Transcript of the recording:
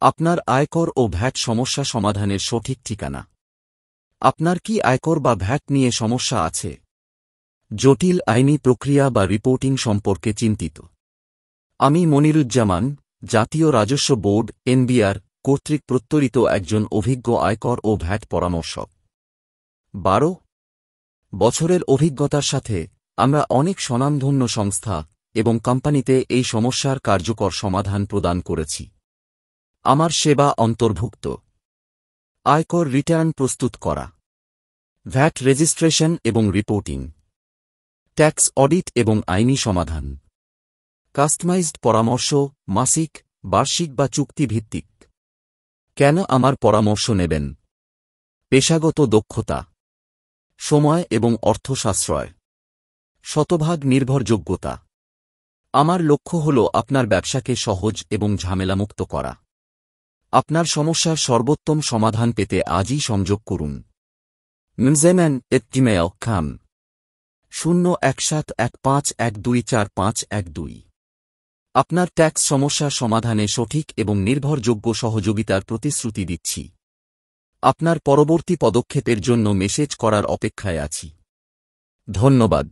আপনার আয়কর ও ভ্যাট সমস্যা সমাধানের সঠিক ঠিকানা। আপনার কি আয়কর বা ভ্যাট নিয়ে সমস্যা আছে? জটিল আইনি প্রক্রিয়া বা রিপোর্টিং সম্পর্কে চিন্তিত? আমি মনিরুজ্জামান, জাতীয় রাজস্ব বোর্ড এনবিআর কর্তৃক প্রত্যয়িত একজন অভিজ্ঞ আয়কর ও ভ্যাট পরামর্শক। 12 বছরের অভিজ্ঞতার সাথে আমরা অনেক স্বনামধন্য সংস্থা এবং কোম্পানিতে এই সমস্যার কার্যকর সমাধান প্রদান করেছি। আমার সেবা অন্তর্ভুক্ত আয়কর রিটার্ন প্রস্তুত করা, ভ্যাট রেজিস্ট্রেশন এবং রিপোর্টিং, ট্যাক্স অডিট এবং আইনি সমাধান, কাস্টমাইজড পরামর্শ মাসিক, বার্ষিক বা চুক্তিভিত্তিক। কেন আমার পরামর্শ নেবেন? পেশাগত দক্ষতা, সময় এবং অর্থ সাশ্রয়, শতভাগ নির্ভরযোগ্যতা। আমার লক্ষ্য হল আপনার ব্যবসাকে সহজ এবং ঝামেলামুক্ত করা। আপনার সমস্যার সর্বোত্তম সমাধান পেতে আজই সংযোগ করুন। mzeman@gmail.com 01715124512। আপনার ট্যাক্স সমস্যার সমাধানে সঠিক এবং নির্ভরযোগ্য সহযোগিতার প্রতিশ্রুতি দিচ্ছি। আপনার পরবর্তী পদক্ষেপের জন্য মেসেজ করার অপেক্ষায় আছি। ধন্যবাদ।